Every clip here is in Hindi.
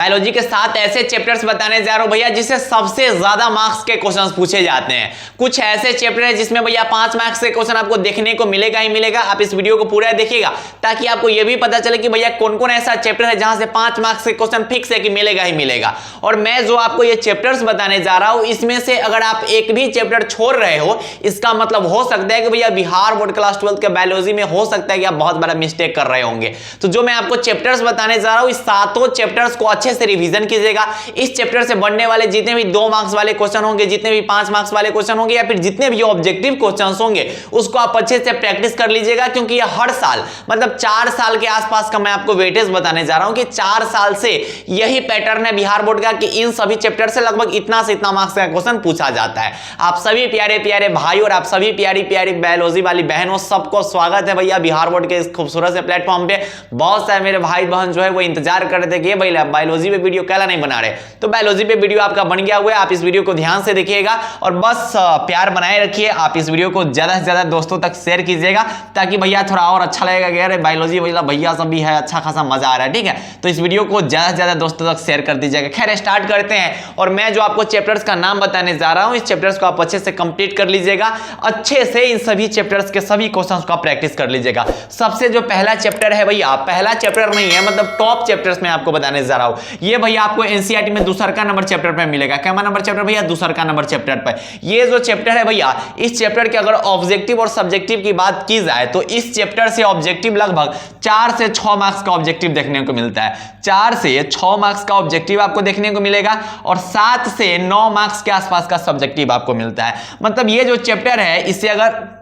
बायोलॉजी के 7 ऐसे चैप्टर्स बताने जा रहा हूं भैया जिससे सबसे ज्यादा मार्क्स के क्वेश्चंस पूछे जाते हैं। कुछ ऐसे चैप्टर है जिसमें भैया 5 मार्क्स के क्वेश्चन आपको देखने को मिलेगा ही मिलेगा। आप इस वीडियो को पूरा देखिएगा ताकि आपको यह भी पता चले कि भैया कौन कौन ऐसा चैप्टर है जहां से 5 मार्क्स के क्वेश्चन फिक्स है कि मिलेगा ही मिलेगा। और मैं जो आपको ये चैप्टर्स बताने जा रहा हूं इसमें से अगर आप एक भी चैप्टर छोड़ रहे हो इसका मतलब हो सकता है कि भैया बिहार बोर्ड क्लास 12 के बायोलॉजी में हो सकता है कि आप बहुत बड़ा मिस्टेक कर रहे होंगे। तो जो मैं आपको चैप्टर्स बताने जा रहा हूं इस 7 चैप्टर्स को अच्छे से रिवीजन कीजिए। इस चैप्टर से बनने वाले जितने भी 2 मार्क्स वाले क्वेश्चन होंगे, जितने भी 5 मार्क्स वाले क्वेश्चन होंगे या फिर जितने भी ऑब्जेक्टिव क्वेश्चंस होंगे उसको आप अच्छे से प्रैक्टिस कर लीजिएगा। क्योंकि ये हर साल मतलब 4 साल के आसपास का मैं आपको वेटेज बताने जा रहा हूं कि 4 साल से यही पैटर्न है बिहार बोर्ड का कि इन सभी चैप्टर से लगभग इतना से इतना मार्क्स का क्वेश्चन पूछा जाता है। आप सभी प्यारे प्यारे भाई और आप सभी प्यारी प्यारी बायोलॉजी वाली बहनों सबको स्वागत है भैया बिहार बोर्ड के इस खूबसूरत से प्लेटफॉर्म पे। बहुत सारे मेरे भाई बहन जो है वो इंतजार कर रहे थे कि भैया बायोलॉजी पे वीडियो कैला नहीं बना रहे, तो बायोलॉजी पे वीडियो आपका बन गया हुआ है। आप इस वीडियो को ध्यान से देखिएगा और बस प्यार बनाए रखिए। आप इस वीडियो को ज्यादा से ज्यादा दोस्तों तक शेयर कीजिएगा ताकि भैया थोड़ा और अच्छा लगेगा कि अरे बायोलॉजी भैया सब भी है, अच्छा खासा मजा आ रहा है। ठीक है, तो इस वीडियो को ज्यादा से ज्यादा दोस्तों तक शेयर कर दीजिएगा। खैर स्टार्ट करते हैं और मैं जो आपको चैप्टर्स का नाम बताने जा रहा हूं इस चैप्टर्स को आप अच्छे से कंप्लीट कर लीजिएगा। अच्छे से इन सभी चैप्टर्स के सभी क्वेश्चंस को प्रैक्टिस कर लीजिएगा। सबसे जो पहला चैप्टर है भैया, पहला चैप्टर नहीं है मतलब टॉप चैप्टर्स में आपको बताने जा रहा हूं। ये भैया आपको एनसीईआरटी में दूसरा का नंबर चैप्टर पे मिलेगा। क्या नंबर चैप्टर भैया? दूसरा का नंबर चैप्टर पे। ये जो चैप्टर है भैया इस चैप्टर के अगर ऑब्जेक्टिव और सब्जेक्टिव की बात की जाए तो इस चैप्टर से ऑब्जेक्टिव लगभग 4 से 6 मार्क्स का ऑब्जेक्टिव देखने को मिलता है। 4 से 6 मार्क्स का ऑब्जेक्टिव आपको देखने को मिलेगा और 7 से 9 मार्क्स के आसपास का सब्जेक्टिव आपको मिलता है। मतलब ये जो चैप्टर है इससे अगर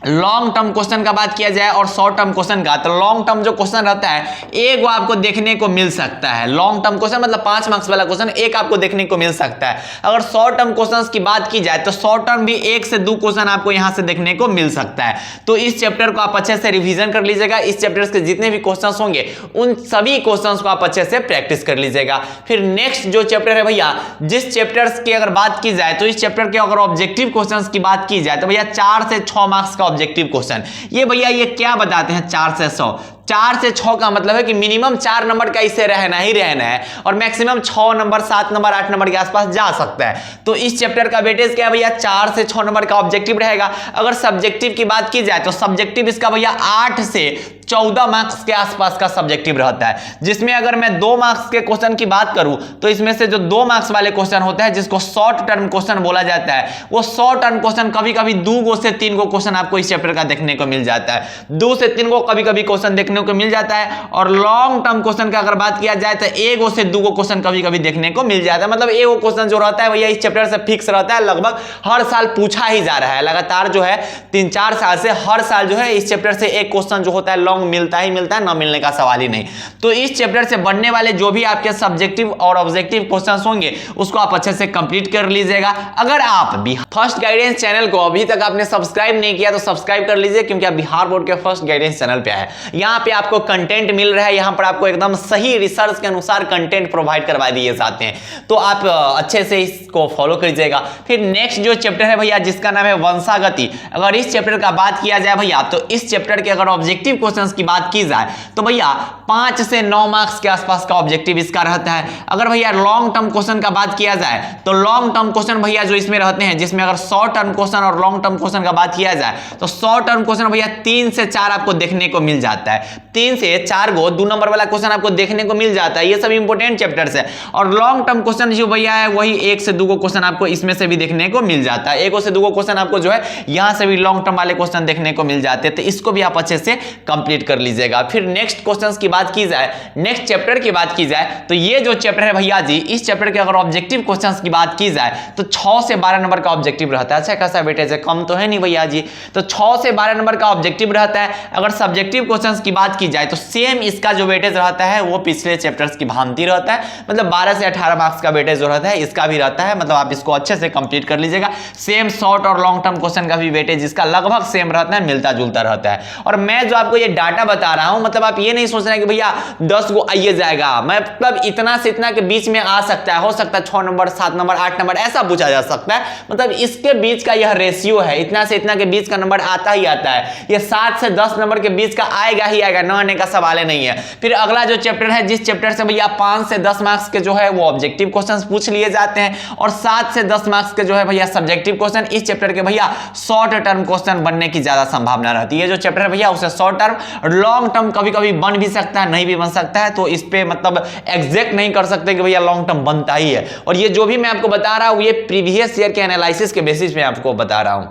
लॉन्ग टर्म क्वेश्चन का बात किया जाए और शॉर्ट टर्म क्वेश्चन का, तो लॉन्ग टर्म जो क्वेश्चन रहता है एक वो आपको देखने को मिल सकता है। लॉन्ग टर्म क्वेश्चन मतलब 5 मार्क्स वाला क्वेश्चन एक आपको देखने को मिल सकता है। अगर शॉर्ट टर्म क्वेश्चंस की बात की जाए तो शॉर्ट टर्म भी 1 से 2 क्वेश्चन आपको यहां से देखने को मिल सकता है। तो इस चैप्टर को आप अच्छे से रिवीजन कर लीजिएगा। इस चैप्टर के जितने भी क्वेश्चंस होंगे उन सभी क्वेश्चंस को आप अच्छे से प्रैक्टिस कर लीजिएगा। फिर नेक्स्ट जो चैप्टर है भैया, जिस चैप्टर्स की अगर बात की जाए तो इस चैप्टर के अगर ऑब्जेक्टिव क्वेश्चंस की बात की जाए तो भैया 4 से 6 मार्क्स का ऑब्जेक्टिव क्वेश्चन। ये भैया ये क्या बताते हैं 4 से 100? 4 से 6 का मतलब है कि मिनिमम 4 नंबर का इसे रहना ही रहना है और मैक्सिमम 6 नंबर 7 नंबर 8 नंबर के आसपास जा सकता है। तो इस चैप्टर का वेटेज क्या है भैया? 4 से 6 नंबर का ऑब्जेक्टिव रहेगा। अगर सब्जेक्टिव की बात की जाए तो सब्जेक्टिव इसका भैया 8 से 14 मार्क्स के आसपास का सब्जेक्टिव रहता है। जिसमें अगर मैं 2 मार्क्स के क्वेश्चन की बात करूं तो इसमें से जो 2 मार्क्स वाले क्वेश्चन होता है जिसको शॉर्ट टर्म क्वेश्चन बोला जाता है, वो शॉर्ट टर्म क्वेश्चन कभी कभी 2 से 3 क्वेश्चन आपको इस चैप्टर का देखने को मिल जाता है। 2 से 3 कभी कभी क्वेश्चन देखने को मिल जाता है। और लॉन्ग टर्म क्वेश्चन का अगर बात किया जाए तो 1 से 2 क्वेश्चन कभी कभी देखने को मिल जाता है। मतलब 1 क्वेश्चन जो रहता है भैया इस चैप्टर से फिक्स रहता है, लगभग हर साल पूछा ही जा रहा है। लगातार जो है 3-4 साल से हर साल जो है इस चैप्टर से एक क्वेश्चन जो होता है लॉन्ग मिलता ही मिलता है, ना मिलने का सवाल ही नहीं। तो इस चैप्टर से बनने वाले जो भी आपके सब्जेक्टिव और ऑब्जेक्टिव क्वेश्चंस होंगे उसको आप अच्छे से कंप्लीट कर लीजिएगा। अगर आप फर्स्ट गाइडेंस चैनल को अभी तक आपने सब्सक्राइब नहीं किया तो सब्सक्राइब कर लीजिए, क्योंकि आप बिहार बोर्ड के फर्स्ट गाइडेंस चैनल पे है। यहाँ पे आपको कंटेंट मिल रहा है, यहाँ पर आपको एकदम सही रिसर्च के अनुसार कंटेंट प्रोवाइड करवा दिए जाते हैं। तो आप अच्छे से इसको फॉलो करिएगा। फिर नेक्स्ट जो चैप्टर है भैया जिसका नाम है वंशागति। अगर इस चैप्टर का बात किया जाए भैया तो इस चैप्टर के अगर ऑब्जेक्टिव क्वेश्चंस की बात की जाए तो भैया 5 से 9 मार्क्स के आसपास का ऑब्जेक्टिव इसका रहता है। अगर भैया लॉन्ग टर्म क्वेश्चन का बात किया जाए तो लॉन्ग टर्म क्वेश्चन भैया जो इसमें रहते हैं, जिसमें अगर शॉर्ट टर्म क्वेश्चन और लॉन्ग टर्म क्वेश्चन का बात किया जाए तो शॉर्ट टर्म क्वेश्चन भैया 3 से 4 आपको देखने को मिल जाता है। 3 से 4 को 2 नंबर वाला क्वेश्चन आपको देखने को मिल जाता है। ये सब इंपोर्टेंट चैप्टर्स है। और लॉन्ग टर्म क्वेश्चन जो भैया है वही 1 से 2 क्वेश्चन आपको इसमें से भी देखने को मिल जाता है। 1 से 2 क्वेश्चन आपको जो है यहां से भी लॉन्ग टर्म वाले क्वेश्चन देखने को मिल जाते हैं। तो इसको भी आप अच्छे से कंप्लीट कर लीजिएगा। फिर नेक्स्ट क्वेश्चंस की बात की जाए, नेक्स्ट चैप्टर की बात की जाए तो ये जो चैप्टर है भैया जी, इस चैप्टर के अगर ऑब्जेक्टिव क्वेश्चंस की बात की जाए तो 6 से 12 नंबर का ऑब्जेक्टिव रहता है। अच्छा खासा वेटेज है, कम तो है नहीं भैया जी। तो 6 से 12 नंबर का ऑब्जेक्टिव रहता है। अगर सब्जेक्टिव क्वेश्चंस की बात की जाए तो सेम इसका जो वेटेज रहता है वो पिछले चैप्टर्स की भांति रहता है। मतलब 12 से 18 मार्क्स का वेटेज जो रहता है इसका भी रहता है। मतलब आप इसको अच्छे से कंप्लीट कर लीजिएगा। सेम शॉर्ट और लॉन्ग टर्म क्वेश्चन का भी वेटेज इसका लगभग सेम रहता है, मिलता जुलता रहता है। और मैं जो आपको ये डाटा बता रहा हूं मतलब आप ये नहीं सोच रहे कि भैया 10 को आइए जाएगा, मतलब इतना से इतना के बीच में आ सकता है, हो सकता है 6 नंबर 7 नंबर 8 नंबर ऐसा पूछा जा सकता है। मतलब इसके बीच का यह रेशियो है, इतना से इतना के बीच का नंबर आता ही आता है। ये 7 से 10 नंबर के बीच का आएगा ही आएगा। जाएगा, ना आने का सवाल नहीं है। फिर अगला जो चैप्टर है, जिस चैप्टर से भैया 5 से 10 मार्क्स के जो है वो ऑब्जेक्टिव क्वेश्चंस पूछ लिए जाते हैं और 7 से 10 मार्क्स के जो है भैया सब्जेक्टिव क्वेश्चन, इस चैप्टर के भैया शॉर्ट टर्म क्वेश्चन बनने की ज्यादा संभावना रहती है। जो चैप्टर है भैया उसे शॉर्ट टर्म, लॉन्ग टर्म कभी कभी बन भी सकता है, नहीं भी बन सकता है, तो इस पे मतलब एग्जैक्ट नहीं कर सकते कि भैया लॉन्ग टर्म बनता ही है। और ये जो भी मैं आपको बता रहा हूं ये प्रीवियस ईयर के एनालिसिस के बेसिस पे आपको बता रहा हूं,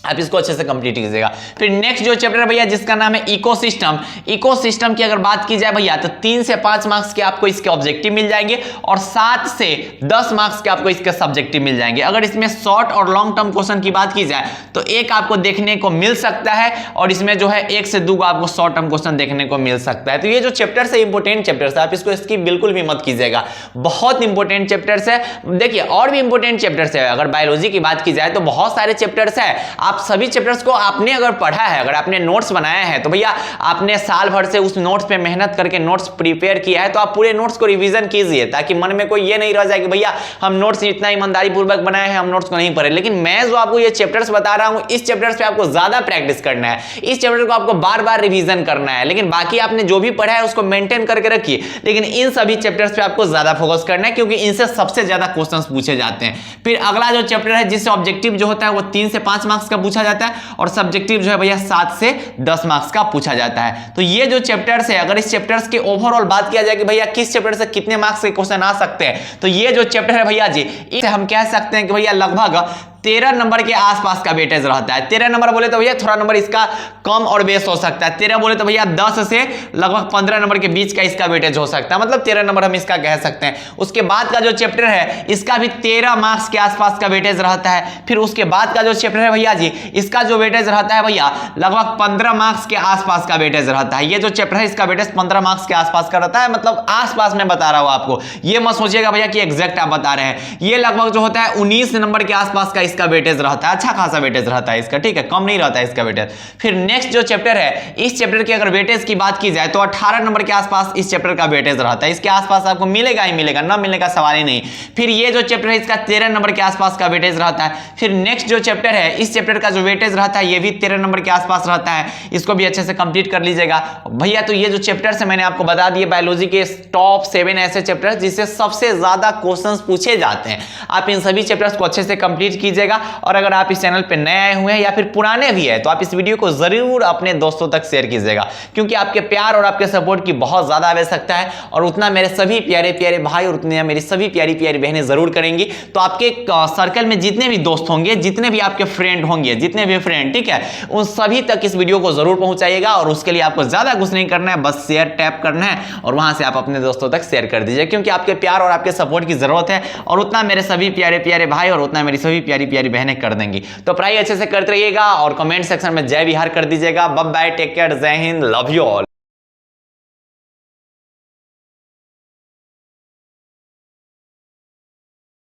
आप इसको अच्छे से कंप्लीट कीजिएगा। फिर नेक्स्ट जो चैप्टर है भैया जिसका नाम है इकोसिस्टम। इकोसिस्टम की अगर बात की जाए भैया तो 3 से 5 मार्क्स के आपको इसके ऑब्जेक्टिव मिल जाएंगे और 7 से 10 मार्क्स के आपको इसके सब्जेक्टिव मिल जाएंगे। अगर इसमें शॉर्ट और लॉन्ग टर्म क्वेश्चन की बात की जाए तो एक आपको देखने को मिल सकता है और इसमें जो है 1 से 2 आपको शॉर्ट टर्म क्वेश्चन देखने को मिल सकता है। तो ये जो चैप्टर्स है इंपॉर्टेंट चैप्टर्स है, आप इसको स्किप बिल्कुल भी मत कीजिएगा, बहुत इंपॉर्टेंट चैप्टर्स है। देखिए और भी इंपॉर्टेंट चैप्टर्स है, अगर बायोलॉजी की बात की जाए तो बहुत सारे चैप्टर्स है। आप सभी चैप्टर्स को आपने अगर पढ़ा है, अगर आपने नोट्स बनाया है तो भैया आपने साल भर से उस नोट्स पे मेहनत करके नोट्स प्रिपेयर किया है, तो आप पूरे नोट्स को रिवीजन कीजिए ताकि मन में कोई ये नहीं रह जाए कि भैया हम नोट्स इतना ईमानदारी पूर्वक बनाए हैं, हम नोट्स को नहीं पढ़े। लेकिन मैं जो आपको ये चैप्टर्स बता रहा हूं इस चैप्टर्स पे आपको ज्यादा प्रैक्टिस करना है, इस चैप्टर को आपको बार बार रिवीजन करना है। लेकिन बाकी आपने जो भी पढ़ा है उसको मेंटेन करके रखिए, लेकिन इन सभी चैप्टर्स पे आपको ज्यादा फोकस करना है क्योंकि इनसे सबसे ज्यादा क्वेश्चंस पूछे जाते हैं। फिर अगला जो चैप्टर है जिससे ऑब्जेक्टिव जो होता है वो 3 से 5 मार्क्स का पूछा जाता है और सब्जेक्टिव जो है भैया 7 से 10 मार्क्स का पूछा जाता है। तो ये जो चैप्टर्स है, अगर इस चैप्टर्स के ओवरऑल बात किया जाए कि भैया किस चैप्टर से कितने मार्क्स के क्वेश्चन आ सकते हैं, तो ये जो चैप्टर है भैया जी इसे हम कह सकते हैं कि भैया लगभग 13 नंबर के आसपास का वेटेज रहता है। 13 नंबर बोले तो भैया थोड़ा नंबर इसका कम और बेस हो सकता है, 13 बोले तो भैया 10 से लगभग 15 नंबर के बीच का इसका वेटेज हो सकता है, मतलब 13 नंबर हम इसका कह सकते हैं। उसके बाद का जो चैप्टर है इसका भी 13 मार्क्स के आसपास का वेटेज रहता है। फिर उसके बाद का जो चैप्टर है भैया जी इसका जो वेटेज रहता है भैया लगभग 15 मार्क्स के आसपास का वेटेज रहता है। ये जो चैप्टर है इसका वेटेज 15 मार्क्स के आसपास का रहता है, मतलब आसपास में बता रहा हूं आपको, ये मत सोचिएगा भैया कि एग्जैक्ट आप बता रहे हैं। ये लगभग जो होता है 19 नंबर के आसपास का इसका वेटेज रहता है, अच्छा खासा वेटेज रहता है इसका, ठीक है, कम नहीं रहता है इसका वेटेज। फिर नेक्स्ट जो चैप्टर है इस चैप्टर की अगर वेटेज की बात की जाए तो 18 नंबर के आसपास इस चैप्टर का वेटेज रहता है, इसके आसपास आपको मिलेगा ही मिलेगा, ना मिलने का सवाल ही नहीं। फिर ये जो चैप्टर है इसका 13 नंबर के आसपास का वेटेज रहता है। फिर नेक्स्ट जो चैप्टर है इस चैप्टर का जो वेटेज रहता है ये भी 13 नंबर के आसपास रहता है, इसको भी अच्छे से कंप्लीट कर लीजिएगा भैया। तो ये जो चैप्टर्स है मैंने आपको बता दिए बायोलॉजी के टॉप 7 ऐसे चैप्टर्स जिससे सबसे ज्यादा क्वेश्चंस पूछे जाते हैं। आप इन सभी चैप्टर्स को अच्छे से कंप्लीट कीजिएगा और अगर आप इस चैनल पे नए आए हुए हैं या फिर पुराने भी हैं तो आप इस वीडियो को जरूर अपने दोस्तों तक शेयर कीजिएगा, क्योंकि आपके प्यार और आपके सपोर्ट की बहुत ज्यादा आवश्यकता है और उतना मेरे सभी प्यारे प्यारे भाई और उतने मेरी सभी प्यारी प्यारी बहनें जरूर करेंगी। तो आपके सर्कल में जितने भी दोस्त होंगे, जितने भी आपके फ्रेंड होंगे, जितने भी फ्रेंड, ठीक है, उन सभी तक इस वीडियो को जरूर पहुंचाइएगा और उसके लिए आपको ज्यादा कुछ नहीं करना है, बस शेयर टैप करना है और वहां से आप अपने दोस्तों तक शेयर कर दीजिए, क्योंकि आपके प्यार और आपके सपोर्ट की जरूरत है और उतना मेरे सभी प्यारे प्यारे भाई और उतना मेरी सभी प्यारी प्यारी बहनें कर देंगी। तो पढ़ाई अच्छे से करते रहिएगा और कमेंट सेक्शन में जय बिहार कर दीजिएगा। बाय बाय, टेक केयर, जय हिंद, लव यू ऑल।